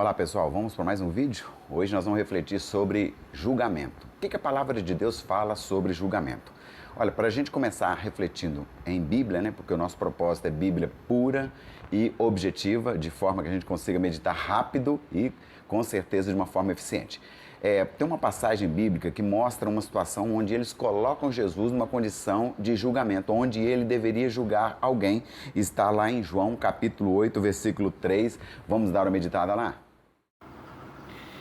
Olá pessoal, vamos para mais um vídeo? Hoje nós vamos refletir sobre julgamento. O que a palavra de Deus fala sobre julgamento? Olha, para a gente começar refletindo em Bíblia, né? Porque o nosso propósito é Bíblia pura e objetiva, de forma que a gente consiga meditar rápido e com certeza de uma forma eficiente. Tem uma passagem bíblica que mostra uma situação onde eles colocam Jesus numa condição de julgamento, onde ele deveria julgar alguém. Está lá em João capítulo 8, versículo 3. Vamos dar uma meditada lá?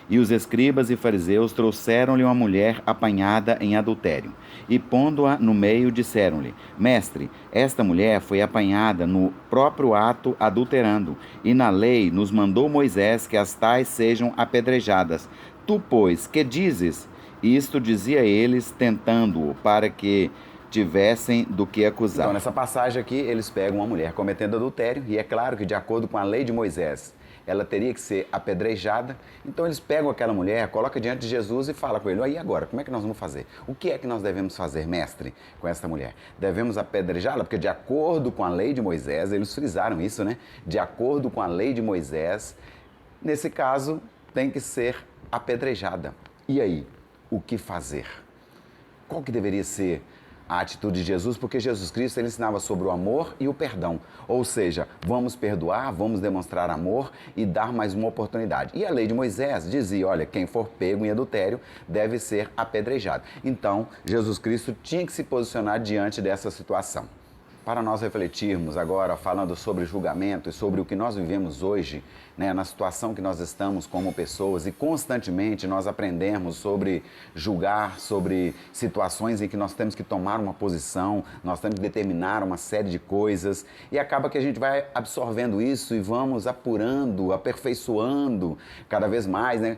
E os escribas e fariseus trouxeram-lhe uma mulher apanhada em adultério. E pondo-a no meio, disseram-lhe: Mestre, esta mulher foi apanhada no próprio ato adulterando, e na lei nos mandou Moisés que as tais sejam apedrejadas. Tu, pois, que dizes? Isto dizia eles, tentando-o, para que tivessem do que acusar. Então, nessa passagem aqui, eles pegam uma mulher cometendo adultério, e é claro que, de acordo com a lei de Moisés, ela teria que ser apedrejada. Então eles pegam aquela mulher, colocam diante de Jesus e falam com ele: aí agora, como é que nós vamos fazer? O que é que nós devemos fazer, mestre, com esta mulher? Devemos apedrejá-la? Porque de acordo com a lei de Moisés, eles frisaram isso, né? De acordo com a lei de Moisés, nesse caso, tem que ser apedrejada. E aí, o que fazer? Qual que deveria ser a atitude de Jesus? Porque Jesus Cristo ele ensinava sobre o amor e o perdão. Ou seja, vamos perdoar, vamos demonstrar amor e dar mais uma oportunidade. E a lei de Moisés dizia, olha, quem for pego em adultério deve ser apedrejado. Então, Jesus Cristo tinha que se posicionar diante dessa situação. Para nós refletirmos agora, falando sobre julgamento e sobre o que nós vivemos hoje, né, na situação que nós estamos como pessoas, e constantemente nós aprendemos sobre julgar, sobre situações em que nós temos que tomar uma posição, nós temos que determinar uma série de coisas, e acaba que a gente vai absorvendo isso e vamos apurando, aperfeiçoando cada vez mais, né,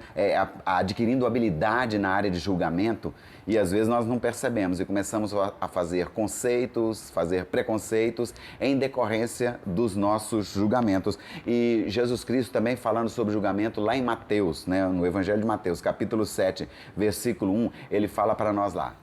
adquirindo habilidade na área de julgamento, e às vezes nós não percebemos e começamos a fazer conceitos, fazer preconceitos em decorrência dos nossos julgamentos. E Jesus Cristo também falando sobre julgamento lá em Mateus, né, no Evangelho de Mateus, capítulo 7, versículo 1, ele fala para nós lá: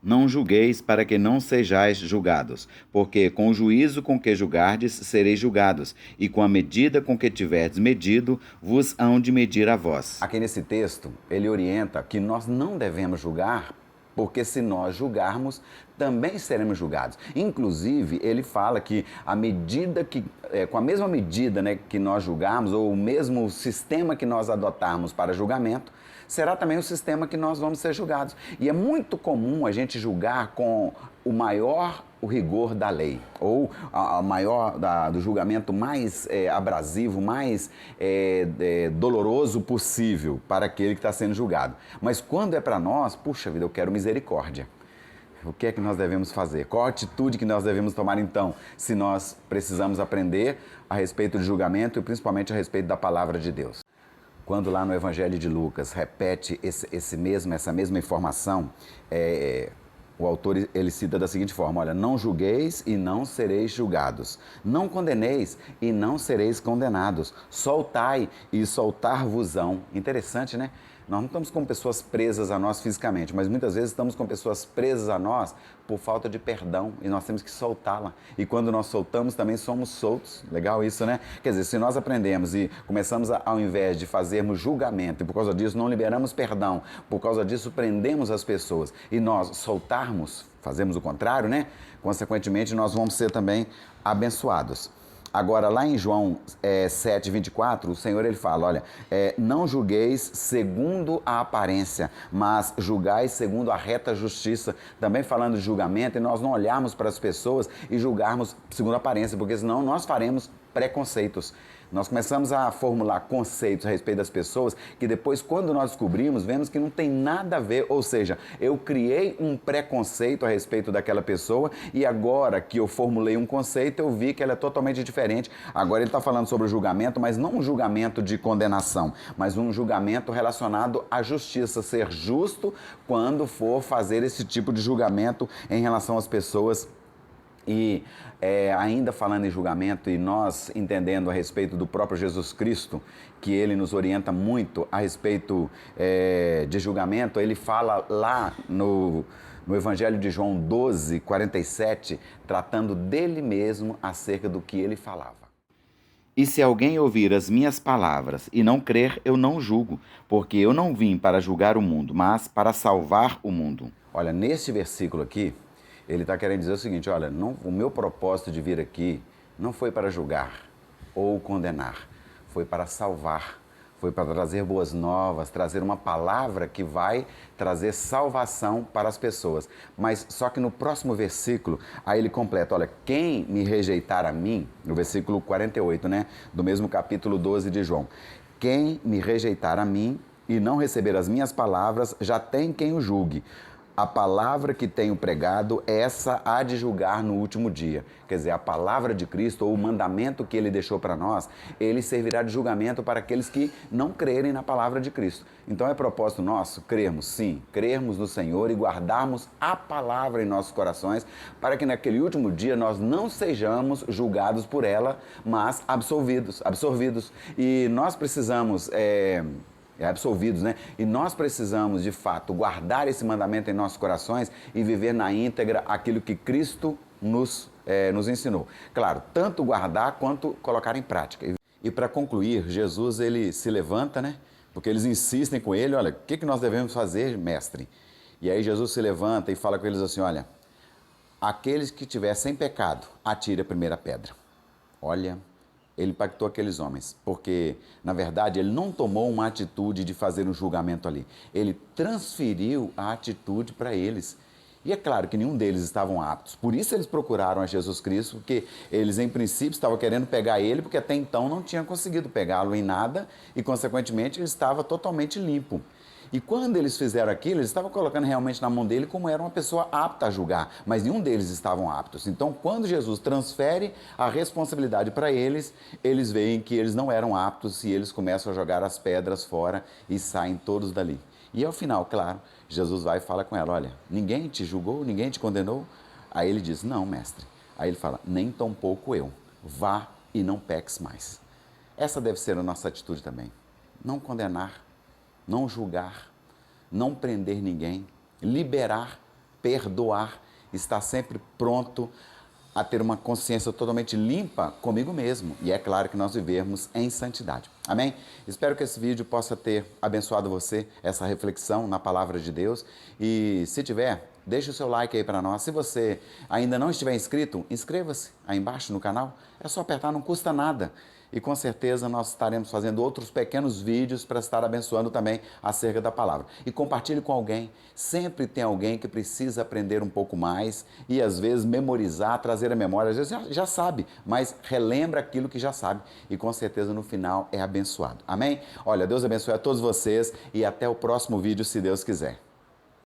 Não julgueis para que não sejais julgados, porque com o juízo com que julgardes sereis julgados, e com a medida com que tiverdes medido, vos hão de medir a vós. Aqui nesse texto, ele orienta que nós não devemos julgar, porque se nós julgarmos, também seremos julgados. Inclusive, ele fala que a medida que, com a mesma medida, né, que nós julgarmos, ou o mesmo sistema que nós adotarmos para julgamento, será também o sistema que nós vamos ser julgados. E é muito comum a gente julgar com o rigor da lei, ou a maior do julgamento mais abrasivo, mais doloroso possível para aquele que está sendo julgado. Mas quando é para nós, puxa vida, eu quero misericórdia. O que é que nós devemos fazer? Qual a atitude que nós devemos tomar então, se nós precisamos aprender a respeito de julgamento e principalmente a respeito da palavra de Deus? Quando lá no Evangelho de Lucas repete essa mesma informação, o autor ele cita da seguinte forma: olha, não julgueis e não sereis julgados, não condeneis e não sereis condenados, soltai e soltar-vos-ão. Interessante, né? Nós não estamos com pessoas presas a nós fisicamente, mas muitas vezes estamos com pessoas presas a nós por falta de perdão e nós temos que soltá-la. E quando nós soltamos, também somos soltos. Legal isso, né? Quer dizer, se nós aprendemos e começamos, ao invés de fazermos julgamento e por causa disso não liberamos perdão, por causa disso prendemos as pessoas e nós soltarmos, fazemos o contrário, né? Consequentemente, nós vamos ser também abençoados. Agora, lá em João 7,24, o Senhor ele fala, olha, não julgueis segundo a aparência, mas julgais segundo a reta justiça. Também falando de julgamento, e nós não olharmos para as pessoas e julgarmos segundo a aparência, porque senão nós faremos preconceitos. Nós começamos a formular conceitos a respeito das pessoas que depois, quando nós descobrimos, vemos que não tem nada a ver. Ou seja, eu criei um preconceito a respeito daquela pessoa e agora que eu formulei um conceito, eu vi que ela é totalmente diferente. Agora ele está falando sobre o julgamento, mas não um julgamento de condenação, mas um julgamento relacionado à justiça. Ser justo quando for fazer esse tipo de julgamento em relação às pessoas. E ainda falando em julgamento e nós entendendo a respeito do próprio Jesus Cristo, que ele nos orienta muito a respeito de julgamento, ele fala lá no Evangelho de João 12:47, tratando dele mesmo acerca do que ele falava. E se alguém ouvir as minhas palavras e não crer, eu não julgo, porque eu não vim para julgar o mundo, mas para salvar o mundo. Olha, nesse versículo aqui, ele está querendo dizer o seguinte: olha, o meu propósito de vir aqui não foi para julgar ou condenar, foi para salvar. Foi para trazer boas novas, trazer uma palavra que vai trazer salvação para as pessoas. Mas só que no próximo versículo, aí ele completa, olha, quem me rejeitar a mim, no versículo 48, né, do mesmo capítulo 12 de João, quem me rejeitar a mim e não receber as minhas palavras, já tem quem o julgue. A palavra que tenho pregado, essa há de julgar no último dia. Quer dizer, a palavra de Cristo, ou o mandamento que ele deixou para nós, ele servirá de julgamento para aqueles que não crerem na palavra de Cristo. Então é propósito nosso crermos, sim, crermos no Senhor e guardarmos a palavra em nossos corações, para que naquele último dia nós não sejamos julgados por ela, mas absorvidos. E nós precisamos... absolvidos, né? E nós precisamos, de fato, guardar esse mandamento em nossos corações e viver na íntegra aquilo que Cristo nos ensinou. Claro, tanto guardar quanto colocar em prática. E para concluir, Jesus, ele se levanta, né? Porque eles insistem com ele, olha, o que nós devemos fazer, mestre? E aí Jesus se levanta e fala com eles assim, olha, aqueles que tiver sem pecado, atire a primeira pedra. Olha... Ele impactou aqueles homens, porque, na verdade, ele não tomou uma atitude de fazer um julgamento ali. Ele transferiu a atitude para eles. E é claro que nenhum deles estavam aptos. Por isso eles procuraram a Jesus Cristo, porque eles, em princípio, estavam querendo pegar ele, porque até então não tinham conseguido pegá-lo em nada e, consequentemente, ele estava totalmente limpo. E quando eles fizeram aquilo, eles estavam colocando realmente na mão dele como era uma pessoa apta a julgar, mas nenhum deles estavam aptos. Então, quando Jesus transfere a responsabilidade para eles, eles veem que eles não eram aptos e eles começam a jogar as pedras fora e saem todos dali. E ao final, claro, Jesus vai e fala com ela, olha, ninguém te julgou, ninguém te condenou? Aí ele diz, não, mestre. Aí ele fala, nem tampouco eu. Vá e não peques mais. Essa deve ser a nossa atitude também. Não condenar, não julgar, não prender ninguém, liberar, perdoar, estar sempre pronto a ter uma consciência totalmente limpa comigo mesmo. E é claro que nós vivermos em santidade. Amém? Espero que esse vídeo possa ter abençoado você, essa reflexão na palavra de Deus. E se tiver, deixe o seu like aí para nós. Se você ainda não estiver inscrito, inscreva-se aí embaixo no canal. É só apertar, não custa nada. E com certeza nós estaremos fazendo outros pequenos vídeos para estar abençoando também acerca da palavra. E compartilhe com alguém. Sempre tem alguém que precisa aprender um pouco mais e às vezes memorizar, trazer a memória. Às vezes já sabe, mas relembra aquilo que já sabe. E com certeza no final é abençoado. Amém? Olha, Deus abençoe a todos vocês e até o próximo vídeo, se Deus quiser.